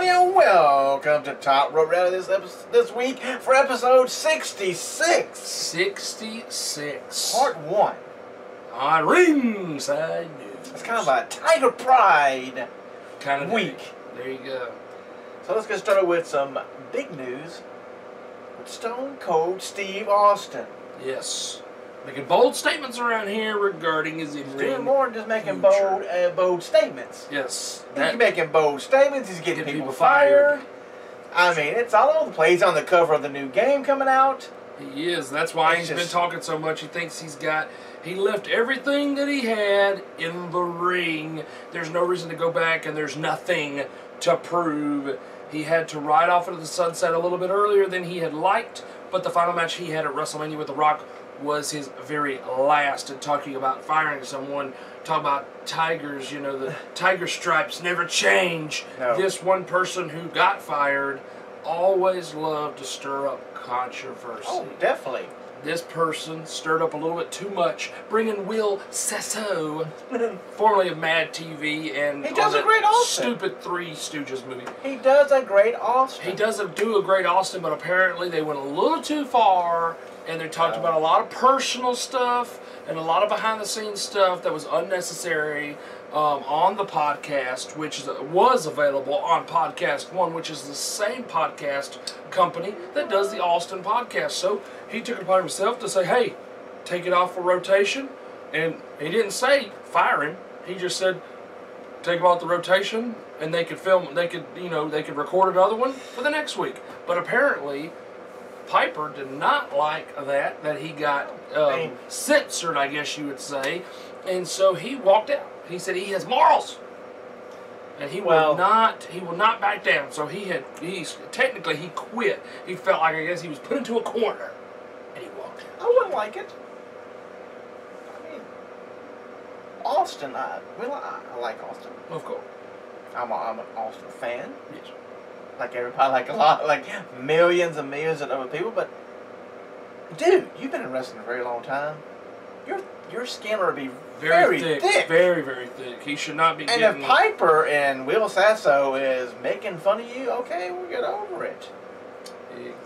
everybody, and welcome to Top Rope Rally this week for episode 66. 66. Part 1. On Ringside News. It's kind of a Tiger Pride kind of week. Day. There you go. So let's get started with some big news with Stone Cold Steve Austin. Yes. Making bold statements around here regarding his in-ring Doing more than just making bold statements. Yes. He's making bold statements. He's getting people fired. I mean, it's all over the place. He's on the cover of the new game coming out. He is. That's why he's been talking so much. He thinks he left everything that he had in the ring. There's no reason to go back, and there's nothing to prove. He had to ride off into the sunset a little bit earlier than he had liked, but the final match he had at WrestleMania with The Rock was his very last. And talking about firing someone, talk about tigers, you know, the tiger stripes never change. No. This one person who got fired always loved to stir up controversy. Oh, definitely. This person stirred up a little bit too much, bringing Will Sasso, formerly of Mad TV, and he does a great Austin. Stupid Three Stooges movie. He does a great Austin. He does do a great Austin, but apparently they went a little too far, and they talked about a lot of personal stuff and a lot of behind-the-scenes stuff that was unnecessary on the podcast, which was available on PodcastOne, which is the same podcast company that does the Austin podcast. So he took it upon himself to say, hey, take it off for rotation. And he didn't say fire him. He just said take him off the rotation, and they could record another one for the next week. But apparently Piper did not like that he got censored, I guess you would say. And so he walked out. He said he has morals, and he will not back down. So he technically quit. He felt like, I guess, he was put into a corner, and he walked out. I wouldn't like it. I mean, Austin, I like Austin. Of course. I'm an Austin fan. Yes. Like everybody, like millions and millions of other people. But dude, you've been in wrestling a very long time. Your skin ought to be very thick. Very, very thick. He should not be. And if Piper and Will Sasso is making fun of you, okay, we'll get over it. Exactly.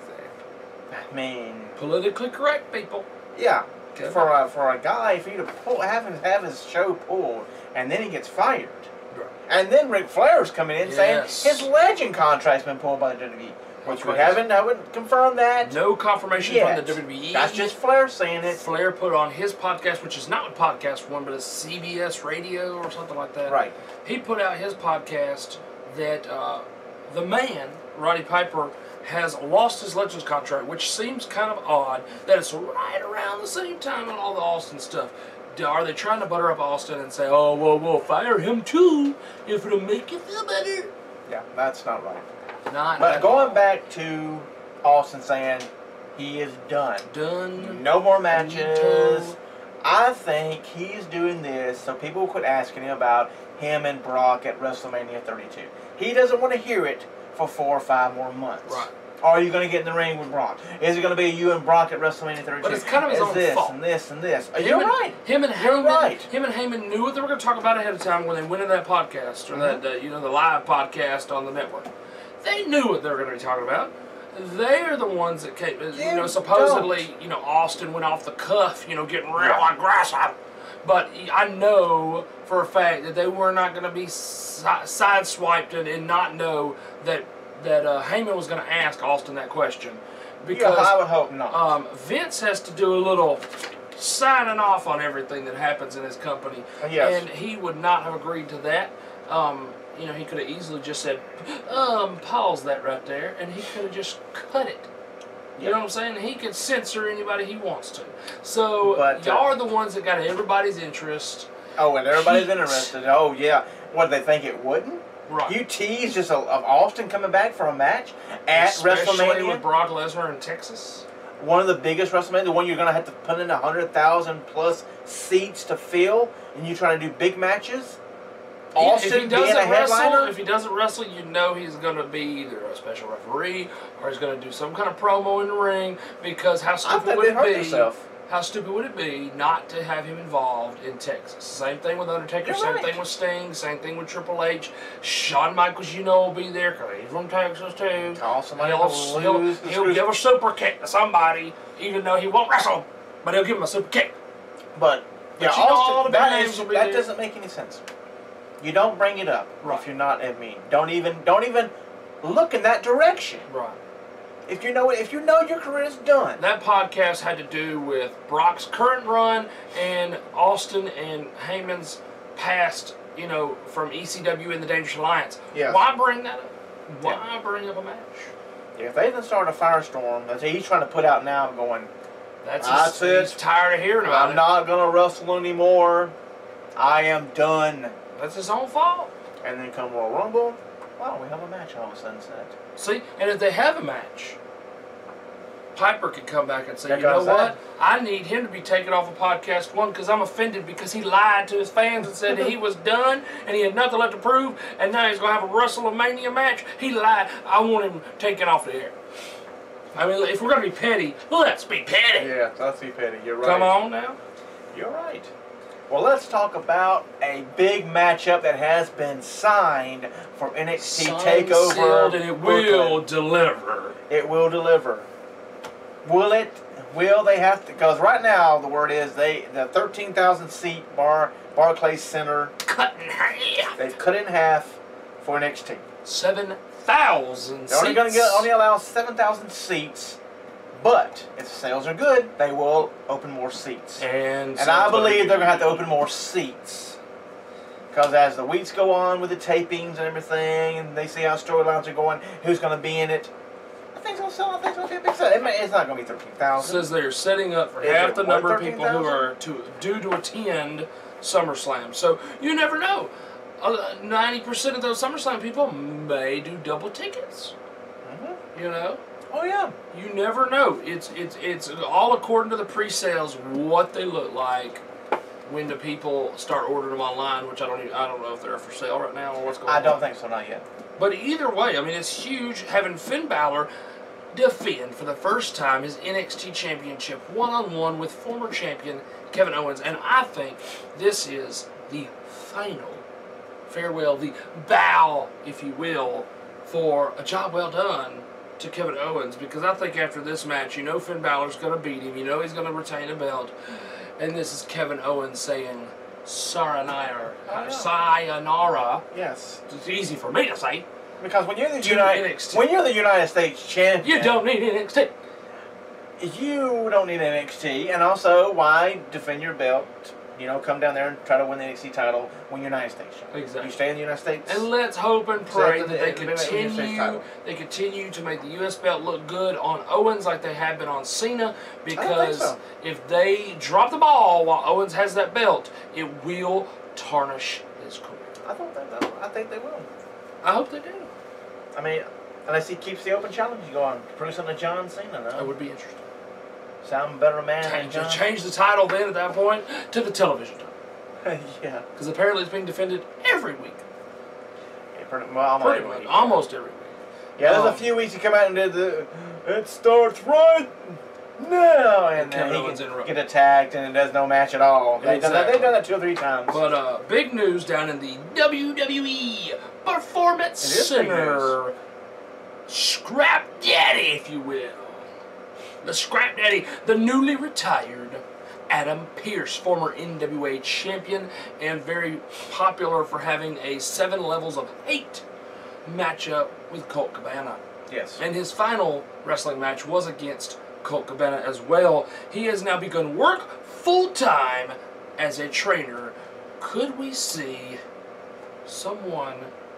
I mean, politically correct people. Yeah. Okay. For a guy, for you to have his show pulled, and then he gets fired. And then Ric Flair's coming in saying his legend contract's been pulled by the WWE. Which I wouldn't confirm that. No confirmation from the WWE. That's just Flair saying it. Flair put on his podcast, which is not with PodcastOne, but it's CBS Radio or something like that. Right. He put out his podcast that the man, Roddy Piper, has lost his Legends contract, which seems kind of odd that it's right around the same time on all the Austin stuff. Are they trying to butter up Austin and say, oh, well, we'll fire him too if it'll make you feel better? Yeah, that's not right. But going back to Austin saying he is done. No more matches. I think he's doing this so people will quit asking him about him and Brock at WrestleMania 32. He doesn't want to hear it for 4 or 5 more months. Right. Are you going to get in the ring with Brock? Is it going to be you and Brock at WrestleMania 32? But it's kind of his own fault. And this and this. You're right. Him and Heyman knew what they were going to talk about ahead of time when they went in that podcast, or the live podcast on the network. They knew what they were going to be talking about. They're the ones that came, supposedly, Austin went off the cuff, getting real like grasshopper. But I know for a fact that they were not going to be sideswiped and not know that Heyman was going to ask Austin that question. Because I would hope not. Vince has to do a little signing off on everything that happens in his company. Yes. And he would not have agreed to that. He could have easily just said, pause that right there, and he could have just cut it. You know what I'm saying? He could censor anybody he wants to. So, y'all are the ones that got everybody's interest. Oh, and everybody's interested. Oh, yeah. What, did they think it wouldn't? Right. You teased just of Austin coming back for a match at WrestleMania. With Brock Lesnar in Texas. One of the biggest WrestleMania, the one you're going to have to put in 100,000 plus seats to fill, and you try to do big matches. Austin being a headliner. If he doesn't wrestle, you know he's going to be either a special referee or he's going to do some kind of promo in the ring, because how stupid would it be? how stupid would it be not to have him involved in Texas? Same thing with Undertaker, same thing with Sting, same thing with Triple H. Shawn Michaels, will be there because he's from Texas too. Call somebody he'll give a super kick to somebody, even though he won't wrestle, but he'll give him a super kick. But yeah, Austin, that doesn't make any sense. You don't bring it up if you're not. Don't even look in that direction. Right. If you know your career is done. That podcast had to do with Brock's current run and Austin and Heyman's past, from ECW and the Dangerous Alliance. Yes. Why bring that up? Why bring up a match? Yeah, if they even start a firestorm, that's what he's trying to put out now, I'm going, he's tired of hearing about it. I'm not going to wrestle anymore. I am done. That's his own fault. And then come Royal Rumble, wow, we have a match all of a sudden set. See, and if they have a match, Piper could come back and say, you know what? I need him to be taken off of PodcastOne because I'm offended because he lied to his fans and said that he was done and he had nothing left to prove and now he's going to have a WrestleMania match. He lied. I want him taken off the air. I mean, if we're going to be petty, let's be petty. Yeah, let's be petty. You're right. Come on now. You're right. Well, let's talk about a big matchup that has been signed for NXT Takeover. Sealed, and it will deliver. It will deliver. Will it? Will they have to? Because right now the word is the 13,000 seat Barclays Center cut in half. They've cut it in half for NXT. 7,000 seats. They're only allow 7,000 seats. But if the sales are good, they will open more seats. And I believe they're going to have to open more seats. Because as the weeks go on with the tapings and everything, and they see how storylines are going, who's going to be in it, I think it's going to sell. I think it's going to be a big sale. It's not going to be 13,000. Says they're setting up for half the number of people who are due to attend SummerSlam. So you never know. 90% of those SummerSlam people may do double tickets. Mm-hmm. Oh yeah. You never know. It's all according to the pre-sales, what they look like when the people start ordering them online, which I don't know if they're for sale right now or what's going on. I don't think so, not yet. But either way, I mean, it's huge having Finn Balor defend for the first time his NXT Championship one-on-one with former champion Kevin Owens, and I think this is the final farewell, the bow, if you will, for a job well done to Kevin Owens, because I think after this match, Finn Balor's going to beat him, he's going to retain a belt, and this is Kevin Owens saying sayonara. Yes. It's easy for me to say. Because when you're the United States champion, you don't need NXT. You don't need NXT, and also why defend your belt? Come down there and try to win the NXT title when you're United States. Exactly. You stay in the United States. And let's hope and pray that they continue to make the U.S. belt look good on Owens like they have been on Cena, because if they drop the ball while Owens has that belt, it will tarnish his career. I think they will. I hope they do. I mean, unless he keeps the open challenge, you go on prove something to John Cena. No? That would be interesting. Sound better man than John. Change the title then at that point to the television title. Yeah. Because apparently it's being defended every week. Yeah, pretty much. Almost every week. Yeah, there's a few weeks he come out and did it starts right now, and then he can get attacked and it does no match at all. They've done that 2 or 3 times. But big news down in the WWE Performance Center. Scrap Daddy, if you will. The Scrap Daddy, the newly retired Adam Pearce, former NWA champion and very popular for having a 7 levels of hate matchup with Colt Cabana. Yes. And his final wrestling match was against Colt Cabana as well. He has now begun work full-time as a trainer. Could we see someone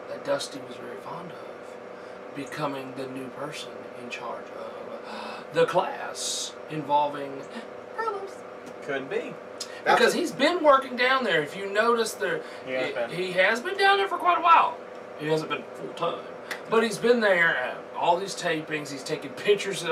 that Dusty was very fond of becoming the new person in charge of the class involving promos? Could be. Because he's been working down there. If you notice, he has been down there for quite a while. He hasn't been full-time. But he's been there at all these tapings. He's taking pictures at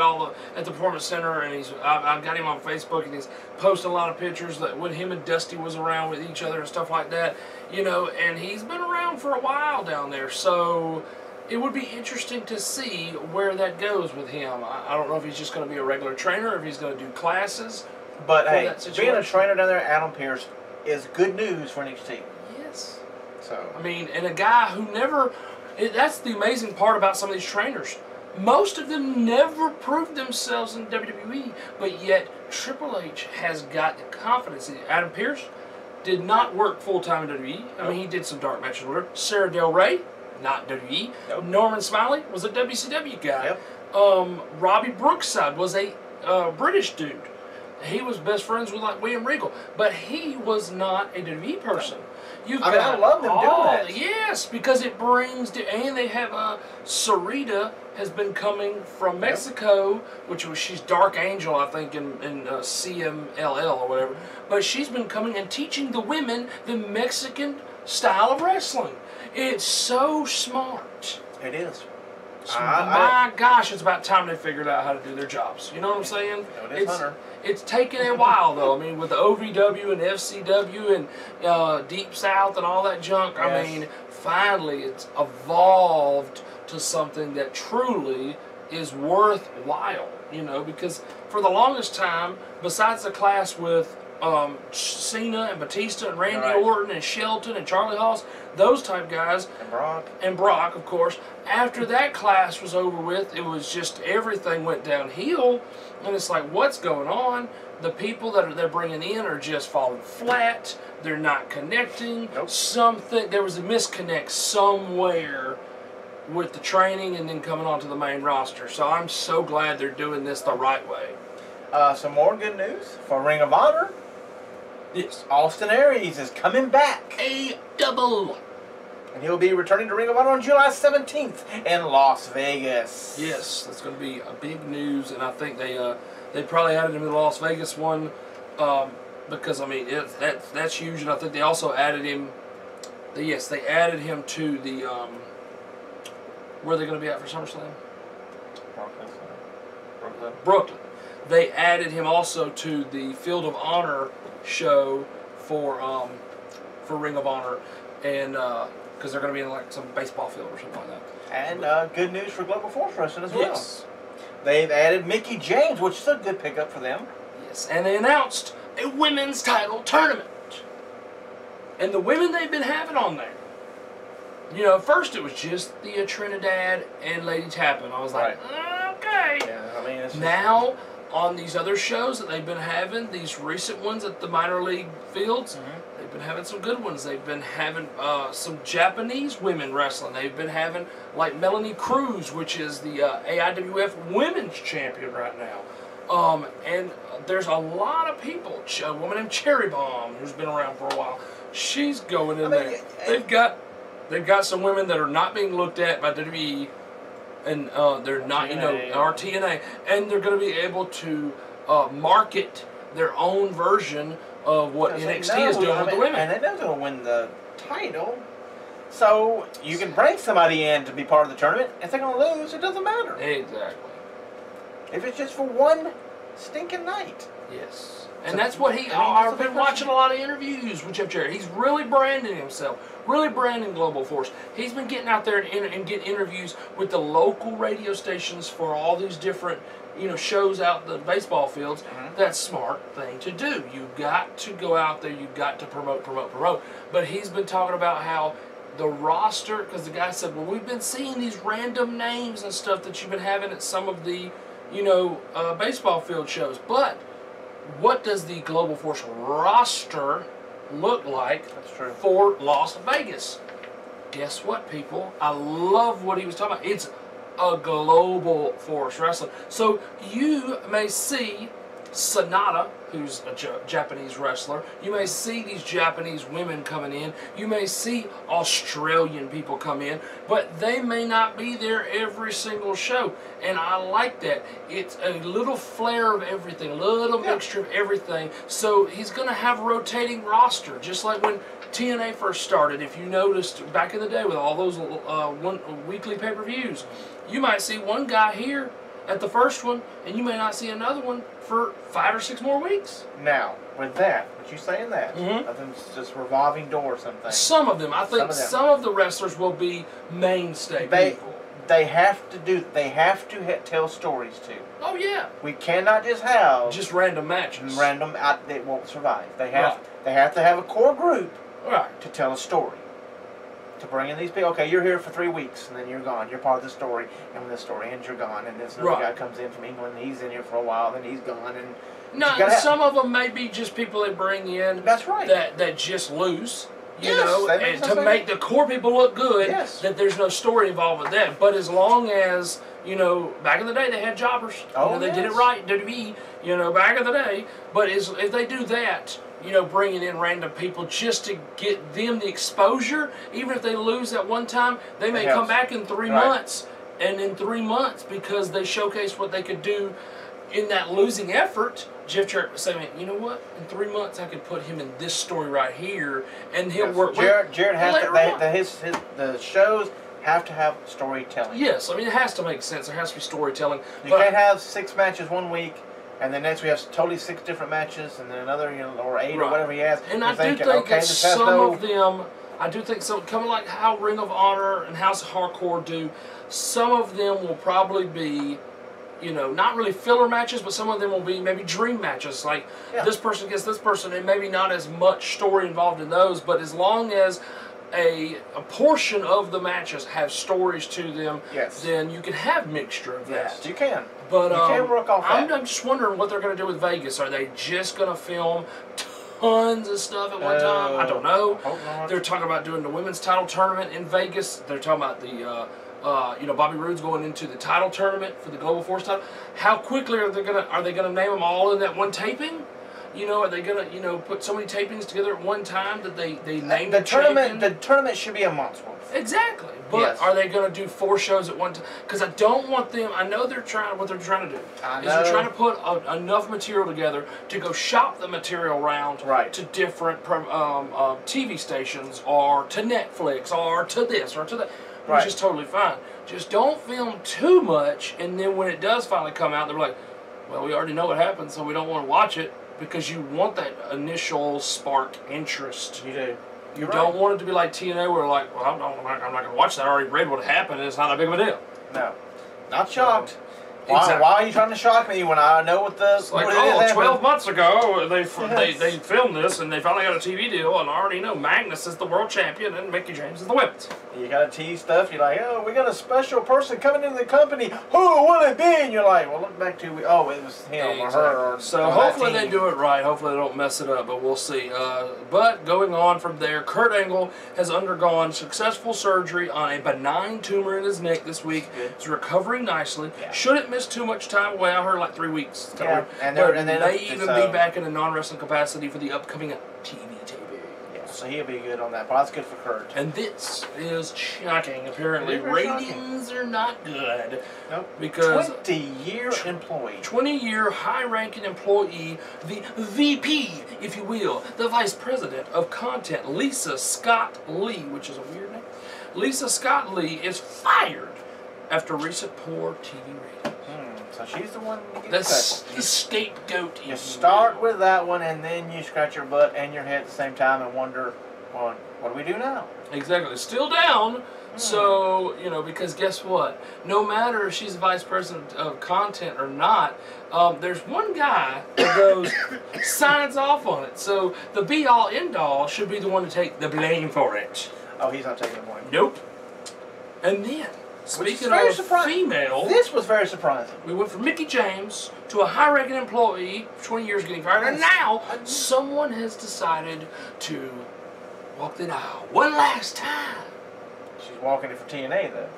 the Performance Center, and I've got him on Facebook, and he's posting a lot of pictures that when him and Dusty was around with each other and stuff like that. And he's been around for a while down there. So it would be interesting to see where that goes with him. I don't know if he's just going to be a regular trainer, if he's going to do classes, But hey, being a trainer down there, Adam Pearce, is good news for NXT. Yes. So I mean, and a guy who never. That's the amazing part about some of these trainers. Most of them never proved themselves in WWE, but yet Triple H has got the confidence. Adam Pearce did not work full-time in WWE. I mean, he did some dark matches with her. Sarah Del Rey, not WWE. Nope. Norman Smiley was a WCW guy. Yep. Robbie Brookside was a British dude. He was best friends with like William Regal, but he was not a WWE person. I love them doing that. Yes, because it brings, and they have Sarita has been coming from Mexico, she's Dark Angel, I think, in CMLL or whatever. But she's been coming and teaching the women the Mexican style of wrestling. It's so smart. It is. So, my gosh, it's about time they figured out how to do their jobs. You know what I'm saying? It is, Hunter. It's taken a while, though. I mean, with the OVW and FCW and Deep South and all that junk, yes. I mean, finally it's evolved to something that truly is worthwhile, you know, because for the longest time, besides the class with Cena and Batista and Randy Orton and Shelton and Charlie Haas, those type guys, and Brock, of course, after that class was over with, it was just everything went downhill, and it's like, what's going on? The people that they're bringing in are just falling flat. They're not connecting. Nope. There was a misconnect somewhere with the training and then coming onto the main roster. So I'm so glad they're doing this the right way. Some more good news for Ring of Honor. Yes. Austin Aries is coming back. And he'll be returning to Ring of Honor on July 17th in Las Vegas. Yes, that's going to be a big news, and I think they probably added him to the Las Vegas one because, I mean, that's huge, and I think they also added him. Yes, they added him to the where are they going to be at for SummerSlam? Brooklyn. They added him also to the Field of Honor show for Ring of Honor, and because they're going to be in like some baseball field or something like that. And good news for Global Force Wrestling as well. Yes. They've added Mickie James, which is a good pickup for them. Yes, and they announced a women's title tournament. And the women they've been having on there. You know, first it was just the Trinidad and Lady Tappan. I was like, okay. Yeah, I mean, it's now, on these other shows that they've been having, these recent ones at the minor league fields, they've been having some good ones. They've been having some Japanese women wrestling. They've been having, like, Melanie Cruz, which is the AIWF Women's Champion right now. And there's a lot of people. A woman named Cherry Bomb, who's been around for a while, she's going in there. They've got some women that are not being looked at by WWE, and they're not, or TNA, and they're going to be able to market their own version of what NXT is doing with the women. And they know they'll win the title, so you can bring somebody in to be part of the tournament. If they're going to lose, it doesn't matter. Exactly. If it's just for one stinking night. Yes. And that's what I've been watching a lot of interviews with Jeff Jarrett. He's really branding himself, really branding Global Force. He's been getting out there and getting interviews with the local radio stations for all these different, shows out the baseball fields. That's a smart thing to do. You've got to go out there. You've got to promote. But he's been talking about how the roster, because the guy said, well, we've been seeing these random names and stuff that you've been having at some of the, baseball field shows. But what does the Global Force roster look like for Las Vegas? Guess what, people? I love what he was talking about. It's a Global Force Wrestling. So you may see Sonata, who's a Japanese wrestler. You may see these Japanese women coming in. You may see Australian people come in, but they may not be there every single show. And I like that. It's a little flair of everything, a little mixture of everything. So he's going to have a rotating roster, just like when TNA first started. If you noticed back in the day with all those weekly pay-per-views, you might see one guy here at the first one, and you may not see another one for 5 or 6 more weeks. Now, with that, what you saying that? I think it's just revolving door or something. Some of them. I think some of the wrestlers will be mainstay people. they have to tell stories too. Oh yeah. We cannot just have random matches. They won't survive. They have to have a core group to tell a story. To bring in these people. Okay, you're here for 3 weeks and then you're gone. You're part of the story, and when the story ends, you're gone. And this other guy comes in from England. And he's in here for a while, then he's gone. And some of them may be just people they bring in. That's right. That just lose. You know, and to make the core people look good, that there's no story involved with that. But as long as, back in the day they had jobbers. They did it right, WWE, back in the day. But if they do that, bringing in random people just to get them the exposure, even if they lose at one time, they may come back in 3 months. And in 3 months, because they showcased what they could do in that losing effort, Jeff Jarrett was saying, you know what? In 3 months, I could put him in this story right here, and he'll work. Jarrett has to. The shows have to have storytelling. Yes, I mean it has to make sense. There has to be storytelling. You can't have 6 matches 1 week, and then next we have totally 6 different matches, and then another, or 8 or whatever he has. And I do think that some of them, kind of like how Ring of Honor and House of Hardcore do. Some of them will probably be, not really filler matches, but some of them will be maybe dream matches. Like this person against this person, and maybe not as much story involved in those, but as long as a portion of the matches have stories to them, then you can have mixture of that. Yes, you can. But you can work off that. I'm just wondering what they're going to do with Vegas. Are they just going to film tons of stuff at one time? I don't know. They're talking about doing the women's title tournament in Vegas. They're talking about the Bobby Roode's going into the title tournament for the Global Force title. How quickly are they gonna name them all in that one taping? Are they gonna put so many tapings together at one time that they name the tournament? The tournament should be a month's worth. Exactly, but are they gonna do 4 shows at one time? Because I don't want them. I know what they're trying to do. They're trying to put enough material together to go shop the material around to different TV stations, or to Netflix, or to this or to that. Which is totally fine. Just don't film too much, and then when it does finally come out, they're like, well, we already know what happened, so we don't want to watch it, because you want that initial spark interest. You do. You don't want it to be like TNA, where like, well, I'm not going to watch that. I already read what happened, and it's not that big of a deal. No. Not shocked. Why are you trying to shock me when I know what the... It's like, 12 months ago, they filmed this, and they finally got a TV deal, and I already know Magnus is the world champion, and Mickie James is the women's. You got to tease stuff, you're like, oh, we got a special person coming into the company, who will it be? And you're like, well, look back to, it was him or her. Or so hopefully they do it right, hopefully they don't mess it up, but we'll see. But going on from there, Kurt Angle has undergone successful surgery on a benign tumor in his neck this week. He's recovering nicely. Shouldn't miss too much time away. I heard like 3 weeks. And they may even be back in a non-wrestling capacity for the upcoming TV taping. Yeah, so he'll be good on that. But that's good for Kurt. And this is shocking. Apparently, ratings are not good. Nope. Because 20-year employee. 20-year high-ranking employee, the VP, if you will, the Vice President of Content, Lisa Scott Lee, which is a weird name. Lisa Scott Lee is fired after recent poor TV ratings. So she's the one who gets the scapegoat. You start with that one, and then you scratch your butt and your head at the same time and wonder, well, what do we do now? Exactly. Still down. So, because guess what? No matter if she's vice president of content or not, there's one guy that goes, signs off on it. So the be-all, end-all should be the one to take the blame for it. Oh, he's not taking the blame. Nope. And then, speaking of female, this was very surprising. We went from Mickie James to a high-ranking employee, 20 years getting fired, and now someone has decided to walk the aisle one last time. She's walking it for TNA, though.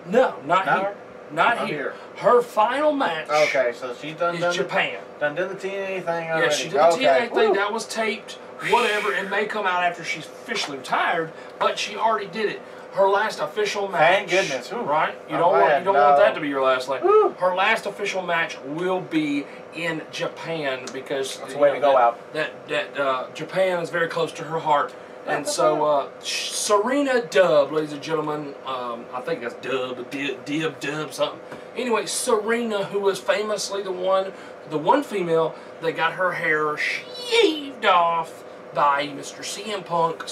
No, not here. Not here. Her final match. Okay, so she's done Japan. Done the TNA thing already. Yeah, she did the TNA thing. That was taped. Whatever. It may come out after she's officially retired, but she already did it. Her last official match. Thank goodness. Ooh. Right? You don't want that to be your last thing. Her last official match will be in Japan, because that's the way to go out. That Japan is very close to her heart. And so, Serena Dub, ladies and gentlemen, I think that's Dub, something. Anyway, Serena, who was famously the one female that got her hair shaved off by Mr. CM Punk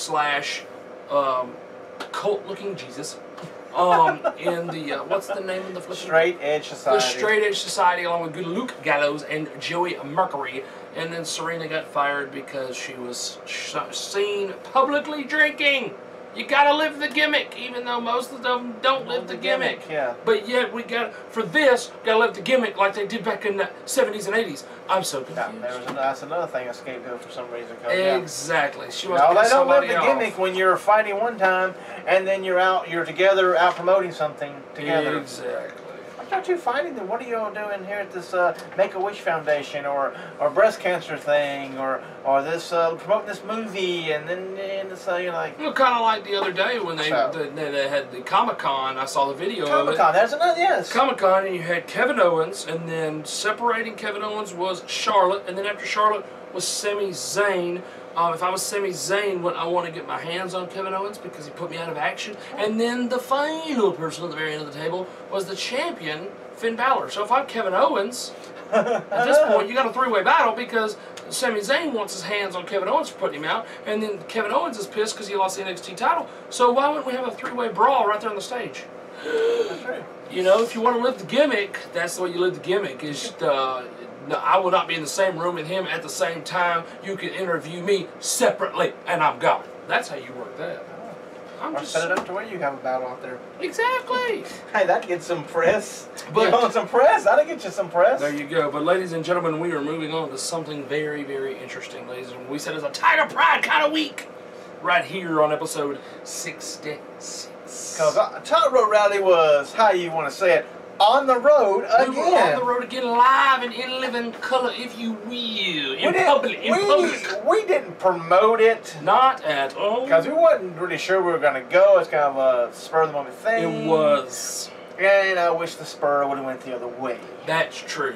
/ cult-looking Jesus. in the what's the name of the Straight Edge Society? The Straight Edge Society, along with good Luke Gallows and Joey Mercury. And then Serena got fired because she was seen publicly drinking. You gotta live the gimmick, even though most of them don't live the gimmick. Yeah. But yet we gotta live the gimmick like they did back in the 70s and 80s. I'm so confused. Yeah, that's another thing, a scapegoat for some reason. Exactly. They don't live the gimmick when you're fighting one time and then you're together out promoting something together. Exactly. Why aren't you fighting them? What are you all doing here at this Make-A-Wish Foundation or breast cancer thing or this promoting this movie and then you're like... Well, kind of like the other day when they had the Comic-Con. I saw the video of it. Comic-Con, that's another, yes. Comic-Con, and you had Kevin Owens, and then separating Kevin Owens was Charlotte, and then after Charlotte was Sami Zayn. If I was Sami Zayn, I want to get my hands on Kevin Owens because he put me out of action. And then the final person at the very end of the table was the champion, Finn Balor. So if I'm Kevin Owens, at this point, you got a three-way battle because Sami Zayn wants his hands on Kevin Owens for putting him out, and then Kevin Owens is pissed because he lost the NXT title. So why wouldn't we have a three-way brawl right there on the stage? That's right. You know, if you want to live the gimmick, that's the way you live the gimmick. I will not be in the same room with him at the same time. You can interview me separately, and I'm gone. That's how you work that. Or set it up to where you have a battle out there. Exactly. Hey, that'd get some press. You want some press? That'll get you some press. There you go. But ladies and gentlemen, we are moving on to something very, very interesting, ladies and gentlemen. We said it's a Tiger Pride kind of week. Right here on episode 66. Because Top Road Rally was, how you want to say it, on the road again. We were on the road again, live and in living color, if you will. In public. We didn't promote it. Not at all. Because we wasn't really sure we were going to go. It's kind of a spur-of-the-moment thing. It was. And I wish the spur would have went the other way. That's true.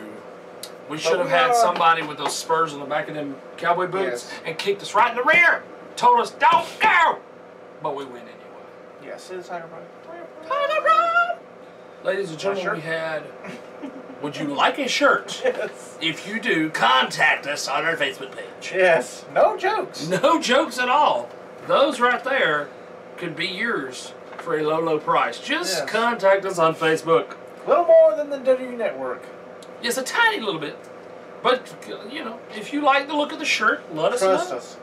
We should have had somebody with those spurs on the back of them cowboy boots and kicked us right in the rear. Told us, don't go. But we went anyway. Yes, it's Tiger Pride. Tiger Pride. Ladies and gentlemen, we had... Would you like a shirt? Yes. If you do, contact us on our Facebook page. Yes. No jokes. No jokes at all. Those right there could be yours for a low, low price. Just contact us on Facebook. A little more than the WWE Network. Yes, a tiny little bit. But, you know, if you like the look of the shirt, let us know. Trust us.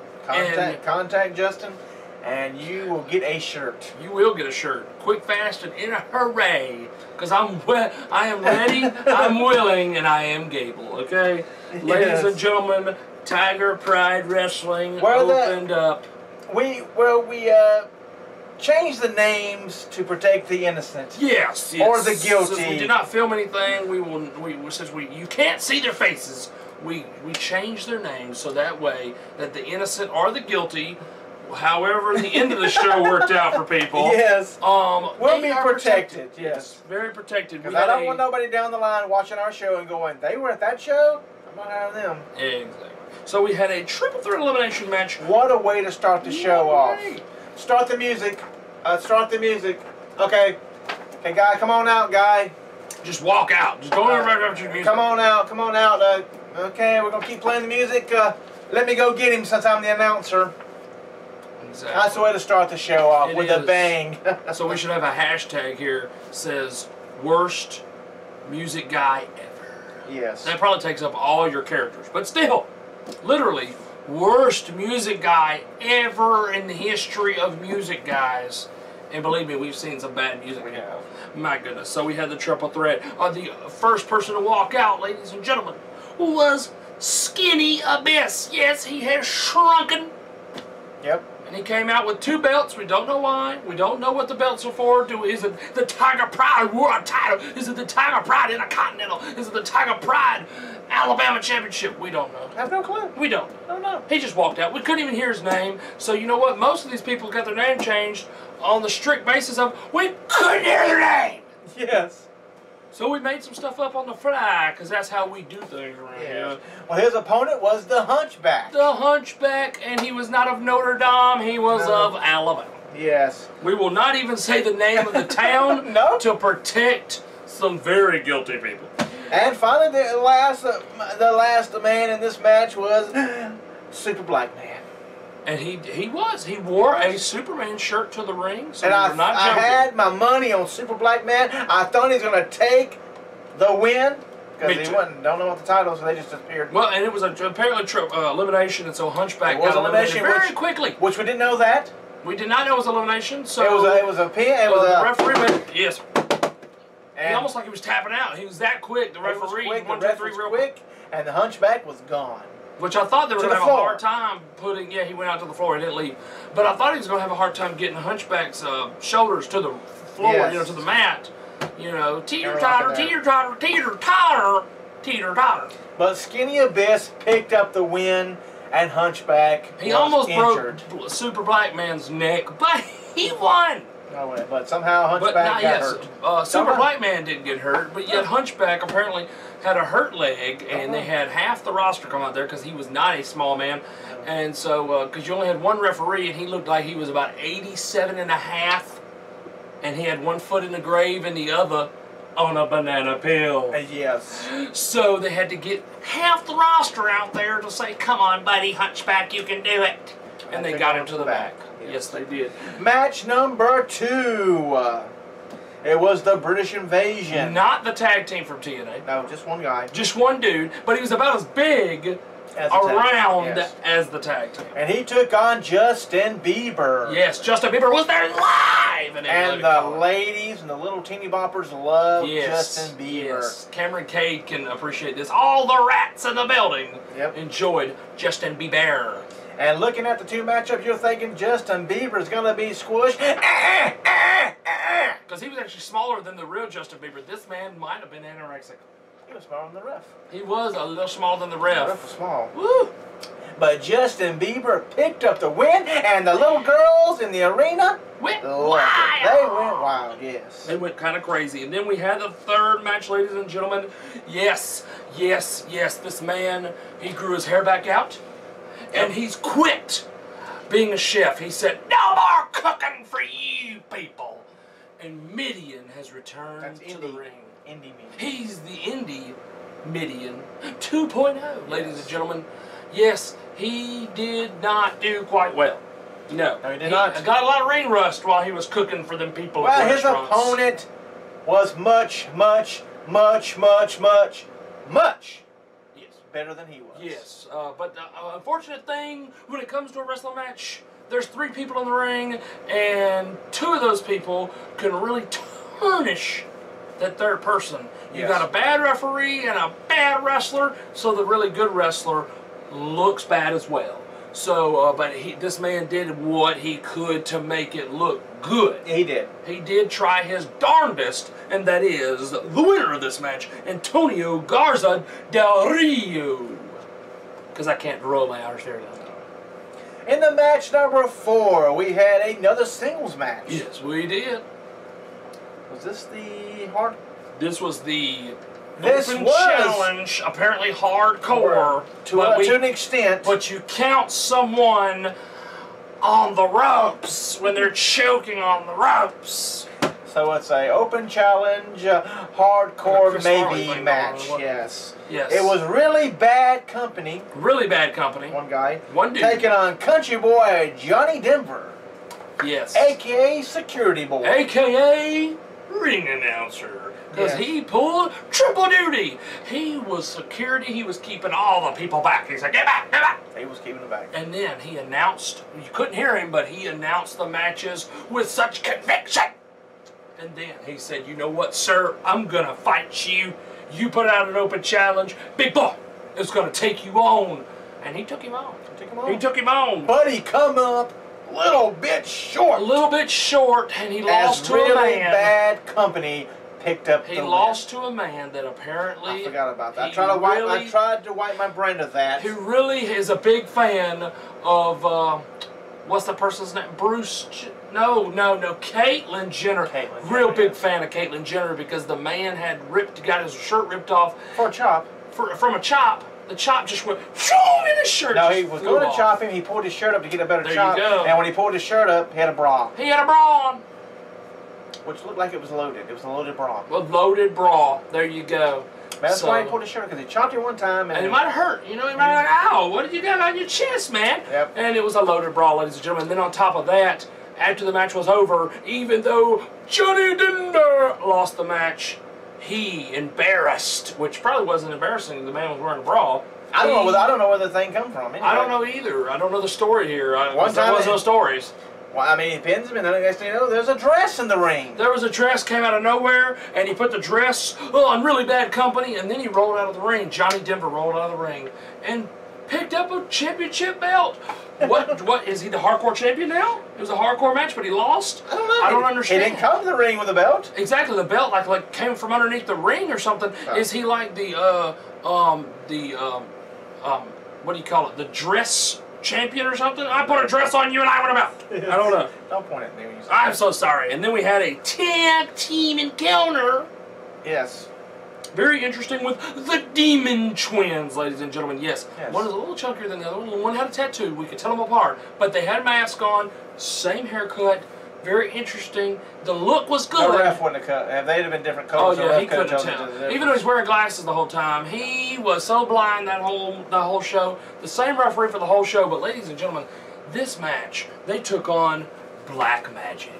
Contact Justin. And you will get a shirt. You will get a shirt. Quick, fast, and in a hooray. Because I am ready, I'm willing, and I am Gable, okay? Yes. Ladies and gentlemen, Tiger Pride Wrestling opened up. We changed the names to protect the innocent. Yes. Or the guilty. Since we did not film anything, since you can't see their faces, we changed their names so that way that the innocent or the guilty, however the end of the show worked out for people. Yes. We'll be protected. Yes. Very protected. Because I don't want nobody down the line watching our show and going, they were at that show? I'm not out of them. Exactly. So we had a triple threat elimination match. What a way to start the show off. Start the music. Start the music. Okay. Okay, guy, come on out, guy. Just walk out. Just don't interrupt your music. Come on out. Come on out. Okay, we're going to keep playing the music. Let me go get him since I'm the announcer. Exactly. That's the way to start the show off, with a bang. So we should have a hashtag here that says worst music guy ever. Yes. That probably takes up all your characters. But still, literally, worst music guy ever in the history of music guys. And believe me, we've seen some bad music. We have. My goodness. So we had the triple threat. The first person to walk out, ladies and gentlemen, was Skinny Abyss. Yes, he has shrunken. Yep. And he came out with 2 belts. We don't know why. We don't know what the belts are for. Is it the Tiger Pride World Title? Is it the Tiger Pride Intercontinental? Is it the Tiger Pride Alabama Championship? We don't know. I have no clue. We don't. I don't know. He just walked out. We couldn't even hear his name. So you know what? Most of these people got their name changed on the strict basis of we couldn't hear their name. Yes. So we made some stuff up on the fly, because that's how we do things around here. Well, his opponent was the Hunchback. The Hunchback, and he was not of Notre Dame, he was of Alabama. Yes. We will not even say the name of the town to protect some very guilty people. And finally, the last man in this match was Super Black Man. And he wore a Superman shirt to the ring. So and we were not I joking. had my money on Super Black Man. I thought he was going to take the win. Because he don't know what the title, so they just disappeared. Well, and it was apparently elimination, and so Hunchback got eliminated very quickly. Which we didn't know that. We did not know it was elimination, so... It was a pin, the referee went, yes. And he almost like he was tapping out. He was that quick, the referee. Real quick, and the Hunchback was gone. Which I thought they were going to have a hard time putting... Yeah, he went out to the floor. He didn't leave. But I thought he was going to have a hard time getting Hunchback's shoulders to the floor, to the mat. Teeter-totter, teeter-totter, teeter-totter, teeter-totter. But Skinny Abyss picked up the win, and Hunchback He almost broke Super Black Man's neck, but he won. No, but somehow Hunchback got hurt. Super Black Man didn't get hurt, but yet Hunchback apparently had a hurt leg, and they had half the roster come out there because he was not a small man. And so, because you only had one referee, and he looked like he was about 87 and a half. And he had one foot in the grave and the other on a banana peel. Yes. So they had to get half the roster out there to say, come on, buddy, Hunchback, you can do it. And they got him to the back. Yes, they did. Match number 2. It was the British Invasion. Not the tag team from TNA. No, just one guy. Just one dude, but he was about as big as the tag team. And he took on Justin Bieber. Yes, Justin Bieber was there live. And the ladies and the little teeny boppers love Justin Bieber. Yes, Cameron Cade can appreciate this. All the rats in the building enjoyed Justin Bieber. And looking at the two matchups, you're thinking Justin Bieber's going to be squished. Because he was actually smaller than the real Justin Bieber. This man might have been anorexic. He was smaller than the ref. He was a little smaller than the ref. The ref was small. Woo! But Justin Bieber picked up the win, and the little girls in the arena went wild. They went wild, yes. They went kind of crazy. And then we had the third match, ladies and gentlemen. Yes, yes, yes. This man, he grew his hair back out, and he's quit being a chef. He said, no more cooking for you people. And Midian has returned to the ring. He's the Indie Midian 2.0, ladies and gentlemen. Yes, he did not do quite well. No, he did not. Got a lot of ring rust while he was cooking for them people. Well, his opponent was much better than he was. Yes, but the unfortunate thing when it comes to a wrestling match, there's 3 people in the ring, and 2 of those people can really tarnish that third person. You got a bad referee and a bad wrestler, so the really good wrestler looks bad as well. So, but this man did what he could to make it look good. He did. He did try his darndest, and that is the winner of this match, Antonio Garza Del Rio. Because I can't roll my Irish there down. In the match number 4, we had another singles match. Yes, we did. Was this the hard? This was the open challenge, apparently hardcore. To an extent. But you count someone on the ropes when they're choking on the ropes. So it's a open challenge, hardcore maybe match. Yes. Yes. It was really bad company. Really bad company. One guy. One dude. Taking on country boy Johnny Denver. Yes. AKA security boy. AKA ring announcer. Because he pulled triple duty. He was security. He was keeping all the people back. He said, get back, get back. He was keeping them back. And then he announced, you couldn't hear him, but he announced the matches with such conviction. And then he said, you know what, sir? I'm going to fight you. You put out an open challenge. Big boy is going to take you on. And he took him on. He took him on. But he come up a little bit short. A little bit short, and he lost to a man. Really bad company picked up the win. He lost to a man that apparently... I forgot about that. I tried to wipe my brain of that. He really is a big fan of... what's the person's name? Bruce... No, Caitlyn Jenner. Real big fan of Caitlyn Jenner because the man had got his shirt ripped off. For a chop. From a chop. The chop just went in his shirt. No, he was going to chop him. He pulled his shirt up to get a better chop. There you go. And when he pulled his shirt up, he had a bra. He had a bra on. Which looked like it was loaded. It was a loaded bra. A loaded bra. There you go. That's why he pulled his shirt, because he chopped it one time. And it might have hurt. You know, he might have like, ow, what did you got on your chest, man? Yep. And it was a loaded brawl, ladies and gentlemen. And then on top of that, after the match was over, even though Johnny Dinder lost the match, he embarrassed, which probably wasn't embarrassing. The man was wearing a bra. I don't know where the thing come from. Anyway. I don't know either. I don't know the story here. There was no stories. Well, I mean, he pins him, and then the next thing you know, there's a dress in the ring. There was a dress, came out of nowhere, and he put the dress in really bad company, and then he rolled out of the ring. Johnny Denver rolled out of the ring and picked up a championship belt. What is he the hardcore champion now? It was a hardcore match, but he lost? I don't know. I don't understand. He didn't come to the ring with a belt. Exactly, the belt like came from underneath the ring or something. Oh. Is he like the what do you call it? The dress champion or something? I put a dress on you and I went about. I don't know. Don't point at me when you say I'm so sorry. And then we had a tag team encounter. Yes. Very interesting with the Demon Twins, ladies and gentlemen. Yes. One is a little chunkier than the other one. One had a tattoo. We could tell them apart. But they had a mask on, same haircut. Very interesting. The look was good. The ref wouldn't have cut. If they'd have been different colors, oh yeah, he couldn't tell. Even though he's wearing glasses the whole time, he was so blind the whole show. The same referee for the whole show. But ladies and gentlemen, this match, they took on Black Magic.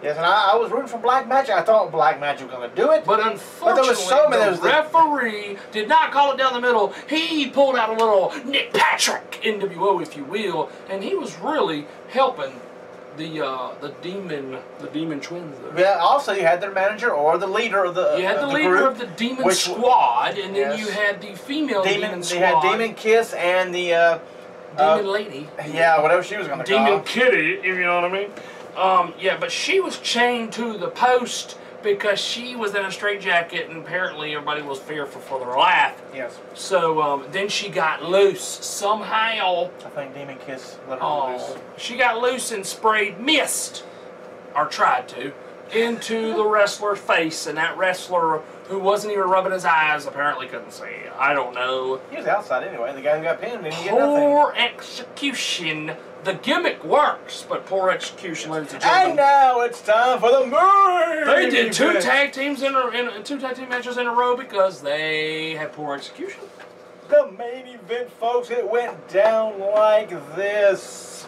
Yes, and I was rooting for Black Magic. I thought Black Magic was going to do it. But unfortunately, the referee did not call it down the middle. He pulled out a little Nick Patrick, NWO, if you will, and he was really helping the Demon Twins. Though. Yeah. Also, you had their manager or the leader of the. You had the leader group, of the Demon Squad, and then you had the female Demon Squad. They had Demon Kiss and the Demon Lady. Yeah, whatever she was going to call. Demon Kitty, if you know what I mean. Yeah, but she was chained to the post because she was in a straitjacket, and apparently everybody was fearful for their life. Yes. So then she got loose somehow. I think Demon Kiss let her loose. She got loose and sprayed mist, or tried to, into the wrestler's face, and that wrestler, who wasn't even rubbing his eyes, apparently couldn't see. I don't know. He was outside anyway. The guy who got pinned didn't get nothing. Poor execution. The gimmick works, but poor execution, ladies and gentlemen. And now it's time for the main They did two tag team matches in a row because they had poor execution. The main event, folks, it went down like this.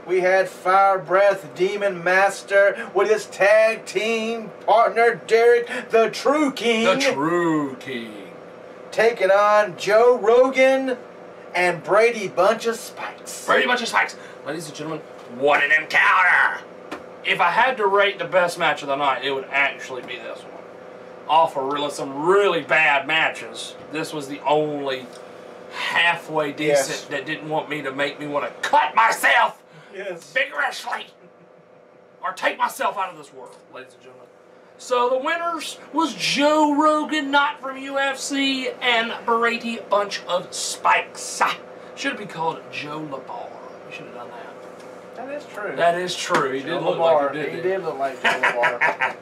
We had Fire Breath Demon Master with his tag team partner Derek the True King. The True King. Taking on Joe Rogan and Brady Bunch of Spikes. Brady Bunch of Spikes. Ladies and gentlemen, what an encounter! If I had to rate the best match of the night, it would actually be this one. Off of really some really bad matches, this was the only halfway decent that didn't make me want to cut myself vigorously or take myself out of this world, ladies and gentlemen. So the winners was Joe Rogan, not from UFC, and Brady Bunch of Spikes. Should have been called Joe LaBar. We should have done that. That is true. That is true. He did look like he did. He did look like Joe LaBar.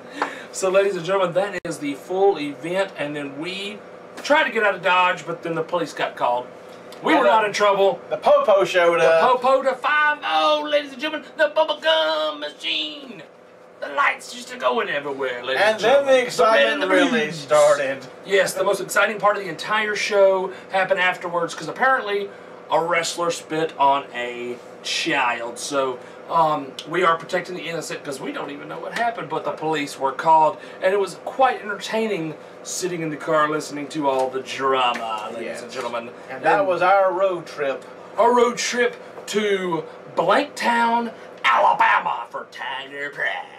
So, ladies and gentlemen, that is the full event, and then we tried to get out of Dodge, but then the police got called. We were not in trouble. The Popo showed up. The Popo to 5-0, ladies and gentlemen, the bubblegum machine. The lights used to go in everywhere, ladies and gentlemen. And then the excitement really started. Yes, the most exciting part of the entire show happened afterwards, because apparently a wrestler spit on a child. So we are protecting the innocent because we don't even know what happened, but the police were called, and it was quite entertaining sitting in the car listening to all the drama, ladies and gentlemen. And that was our road trip. Our road trip to Blanktown, Alabama for Tiger Pride.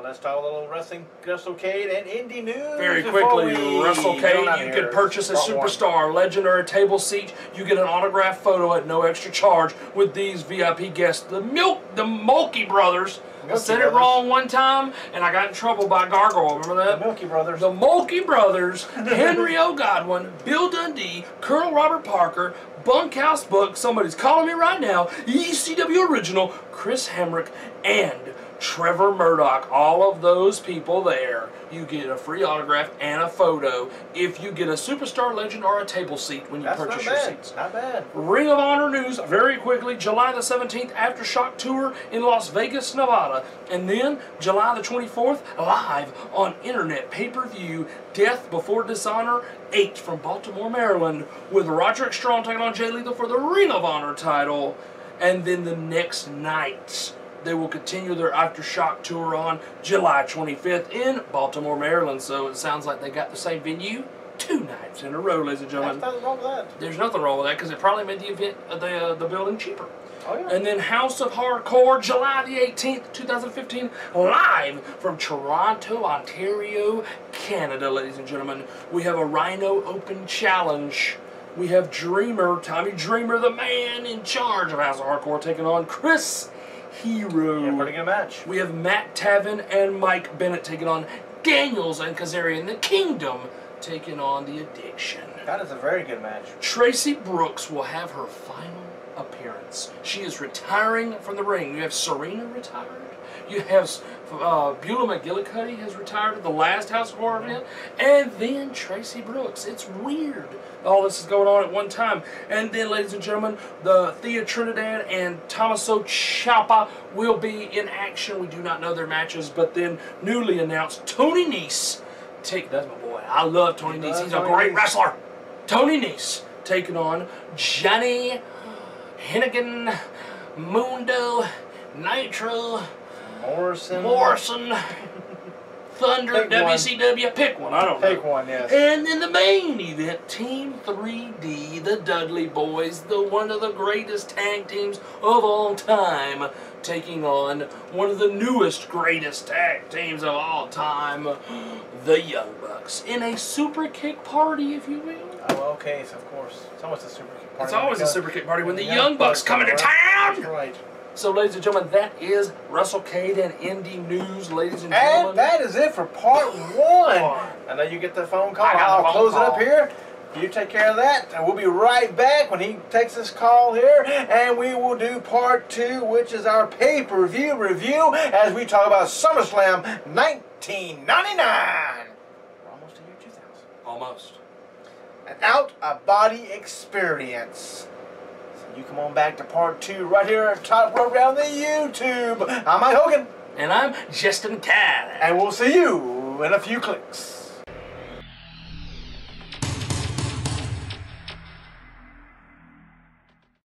Let's talk a little WrestleCade and indie news. Very quickly, WrestleCade, you can purchase a superstar, legend, or a table seat. You get an autographed photo at no extra charge with these VIP guests. The Mulkey Brothers. I said it wrong one time, and I got in trouble by Gargoyle. Remember that? The Mulkey Brothers. The Mulkey Brothers, Henry O. Godwin, Bill Dundee, Colonel Robert Parker, Bunkhouse Book, somebody's calling me right now, ECW Original, Chris Hamrick, and Trevor Murdoch, all of those people there. You get a free autograph and a photo if you get a Superstar Legend or a table seat when you purchase your seats. Not bad. Ring of Honor news very quickly. July the 17th, Aftershock Tour in Las Vegas, Nevada. And then July the 24th, live on internet pay-per-view, Death Before Dishonor 8 from Baltimore, Maryland, with Roderick Strong taking on Jay Lethal for the Ring of Honor title. And then the next night, they will continue their Aftershock Tour on July 25th in Baltimore, Maryland. So it sounds like they got the same venue 2 nights in a row, ladies and gentlemen. There's nothing wrong with that. There's nothing wrong with that because it probably made the event, the building cheaper. Oh, yeah. And then House of Hardcore, July the 18th, 2015, live from Toronto, Ontario, Canada, ladies and gentlemen. We have a Rhino Open Challenge. We have Dreamer, Tommy Dreamer, the man in charge of House of Hardcore, taking on Chris Hero. Yeah, pretty good match. We have Matt Taven and Mike Bennett taking on Daniels and Kazarian the Kingdom, taking on The Addiction. That is a very good match. Tracy Brooks will have her final appearance. She is retiring from the ring. You have Serena retired. You have Beulah McGillicuddy has retired at the last House of Horror event. And then Tracy Brooks. It's weird. All this is going on at one time. And then, ladies and gentlemen, the Thea Trinidad and Tommaso Ciampa will be in action. We do not know their matches, but then newly announced Tony Nese. That's my boy. I love Tony Nese. He's a great wrestler. Tony Nese taking on Johnny Hennigan, Mundo, Nitro, Morrison, Thunder, WCW. Pick one. I don't know. Pick one, yes. And in the main event, Team 3D, the Dudley Boys, one of the greatest tag teams of all time, taking on one of the newest, greatest tag teams of all time, the Young Bucks, in a super kick party, if you will. Oh, okay, so of course. It's always a super kick party. It's always a super kick party when the Young Bucks come into town! That's right. So, ladies and gentlemen, that is WrestleCade and Indie News, ladies and gentlemen. And that is it for part 1. I know you get the phone call. I'll close it up here. You take care of that, and we'll be right back when he takes this call here, and we will do part 2, which is our pay-per-view review, as we talk about SummerSlam 1999. We're almost to year 2000. Almost. An out-of-body experience. So you come on back to part 2 right here at Top Rope down the YouTube. I'm Mike Hogan. And I'm Justin Cat. And we'll see you in a few clicks.